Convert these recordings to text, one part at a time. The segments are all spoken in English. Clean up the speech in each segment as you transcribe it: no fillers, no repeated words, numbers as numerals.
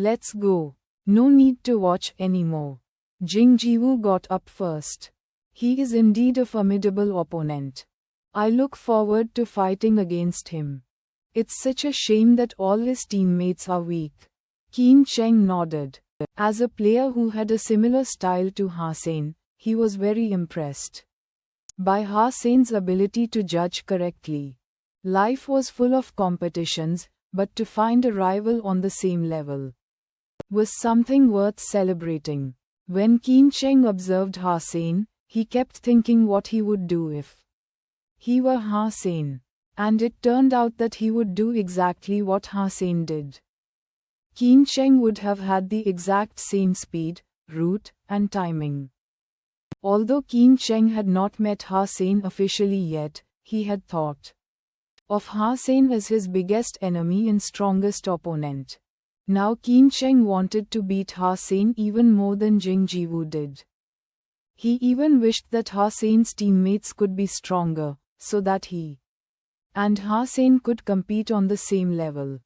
Let's go. No need to watch anymore. Jing Jiwoo got up first. He is indeed a formidable opponent. I look forward to fighting against him. It's such a shame that all his teammates are weak. Qin Cheng nodded. As a player who had a similar style to Ha Sein, he was very impressed by Ha Sein's ability to judge correctly. Life was full of competitions, but to find a rival on the same level was something worth celebrating. When Qin Cheng observed Ha Sein, he kept thinking what he would do if he were Ha Sein. And it turned out that he would do exactly what Ha Sein did. Qin Cheng would have had the exact same speed, route, and timing. Although Qin Cheng had not met Ha Sein officially yet, he had thought of Ha Sein as his biggest enemy and strongest opponent. Now Qin Cheng wanted to beat Ha Sein even more than Jing Jiwoo did. He even wished that Ha Sein's teammates could be stronger, so that he and Ha Sein could compete on the same level.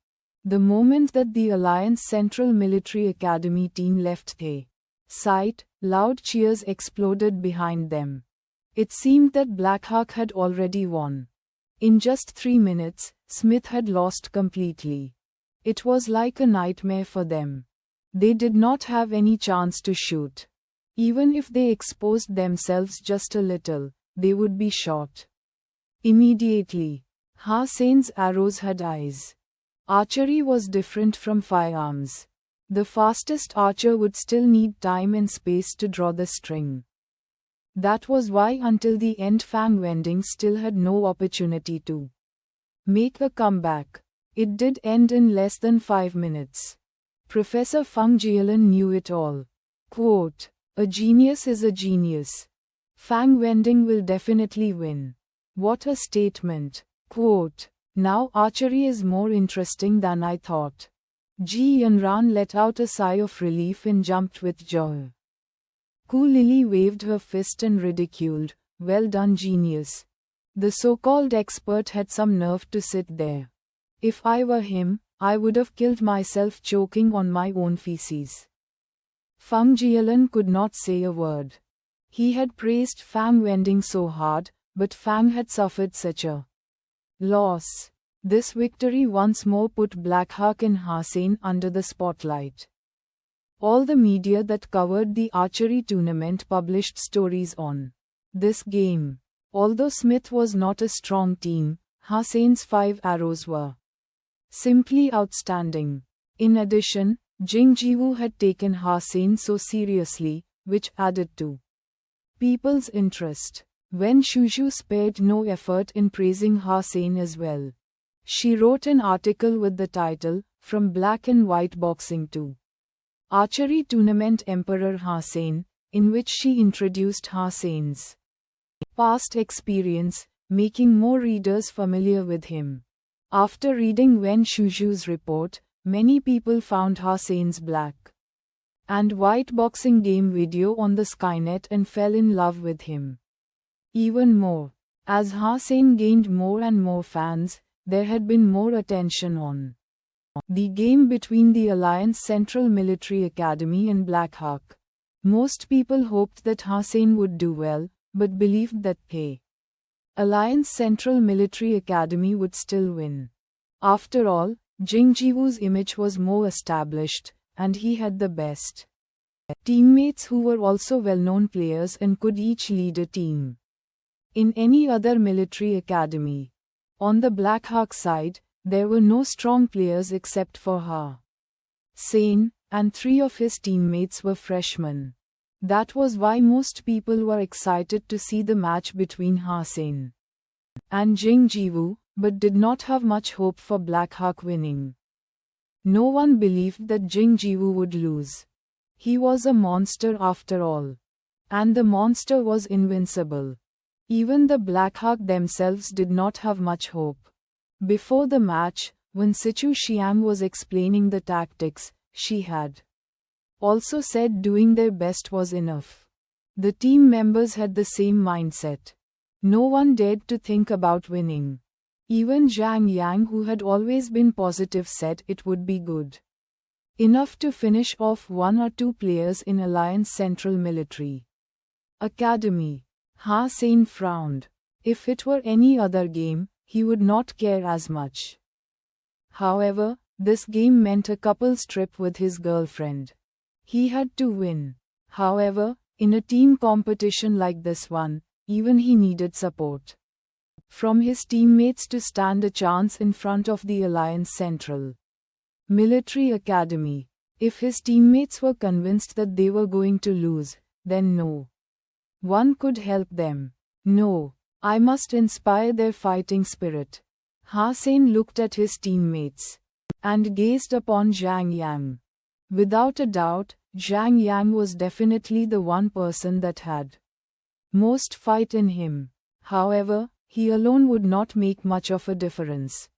The moment that the Alliance Central Military Academy team left the site, loud cheers exploded behind them. It seemed that Blackhawk had already won. In just 3 minutes, Smith had lost completely. It was like a nightmare for them. They did not have any chance to shoot. Even if they exposed themselves just a little, they would be shot immediately. Ha Sein's arrows had eyes. Archery was different from firearms. The fastest archer would still need time and space to draw the string. That was why until the end Fang Wending still had no opportunity to make a comeback. It did end in less than 5 minutes. Professor Feng Jialan knew it all. Quote, "A genius is a genius. Fang Wending will definitely win." What a statement. Quote, "Now archery is more interesting than I thought." Ji Yanran let out a sigh of relief and jumped with joy. Ku Lily waved her fist and ridiculed, "Well done, genius." The so-called expert had some nerve to sit there. If I were him, I would have killed myself choking on my own feces. Feng Jialan could not say a word. He had praised Fang Wending so hard, but Fang had suffered such a loss. This victory once more put Blackhawk and Ha Sein under the spotlight. All the media that covered the archery tournament published stories on this game. Although Smith was not a strong team, Ha Sein's 5 arrows were simply outstanding. In addition, Jing Jiwoo had taken Ha Sein so seriously, which added to people's interest. Wen Shuzhu spared no effort in praising Ha Sein as well. She wrote an article with the title, "From Black and White Boxing to Archery Tournament Emperor Ha Sein," in which she introduced Ha Sein's past experience, making more readers familiar with him. After reading Wen Shuzhu's report, many people found Ha Sein's black and white boxing game video on the Skynet and fell in love with him. Even more, as Ha Sein gained more and more fans, there had been more attention on the game between the Alliance Central Military Academy and Blackhawk. Most people hoped that Ha Sein would do well, but believed that the Alliance Central Military Academy would still win. After all, Jing Jiwoo's image was more established, and he had the best teammates who were also well-known players and could each lead a team in any other military academy. On the Blackhawk side, there were no strong players except for Ha Sein, and 3 of his teammates were freshmen. That was why most people were excited to see the match between Ha Sein and Jing Jiwoo, but did not have much hope for Blackhawk winning. No one believed that Jing Jiwoo would lose. He was a monster after all. And the monster was invincible. Even the Blackhawk themselves did not have much hope. Before the match, when Sichu Xiang was explaining the tactics, she had also said doing their best was enough. The team members had the same mindset. No one dared to think about winning. Even Zhang Yang, who had always been positive, said it would be good Enough to finish off 1 or 2 players in Alliance Central Military Academy. Hussein frowned. If it were any other game, he would not care as much. However, this game meant a couple's trip with his girlfriend. He had to win. However, in a team competition like this one, even he needed support from his teammates to stand a chance in front of the Alliance Central Military Academy. If his teammates were convinced that they were going to lose, then no one could help them. No, I must inspire their fighting spirit. Hussein looked at his teammates and gazed upon Zhang Yang. Without a doubt, Zhang Yang was definitely the one person that had most fight in him. However, he alone would not make much of a difference.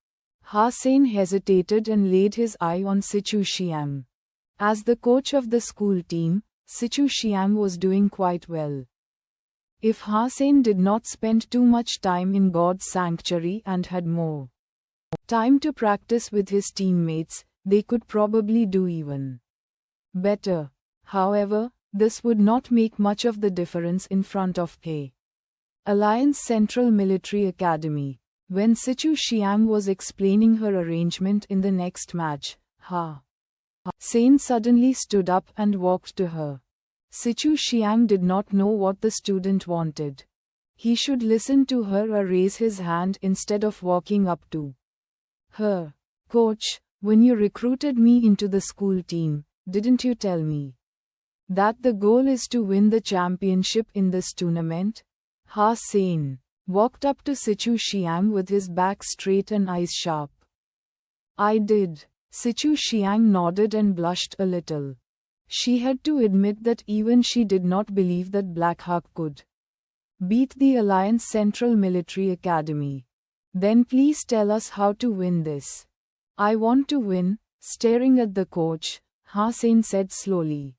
Hussein hesitated and laid his eye on Sichu Xiang. As the coach of the school team, Sichu Xiang was doing quite well. If Hussein did not spend too much time in God's sanctuary and had more time to practice with his teammates, they could probably do even better. However, this would not make much of the difference in front of Alliance Central Military Academy. When Sichu Xiang was explaining her arrangement in the next match, Hussein suddenly stood up and walked to her. Sichu Xiang did not know what the student wanted. He should listen to her or raise his hand instead of walking up to her. Coach, when you recruited me into the school team, didn't you tell me that the goal is to win the championship in this tournament? Hussein walked up to Sichu Xiang with his back straight and eyes sharp. I did. Sichu Xiang nodded and blushed a little. She had to admit that even she did not believe that Black Hawk could beat the Alliance Central Military Academy. Then please tell us how to win this. I want to win. Staring at the coach, Hussein said slowly.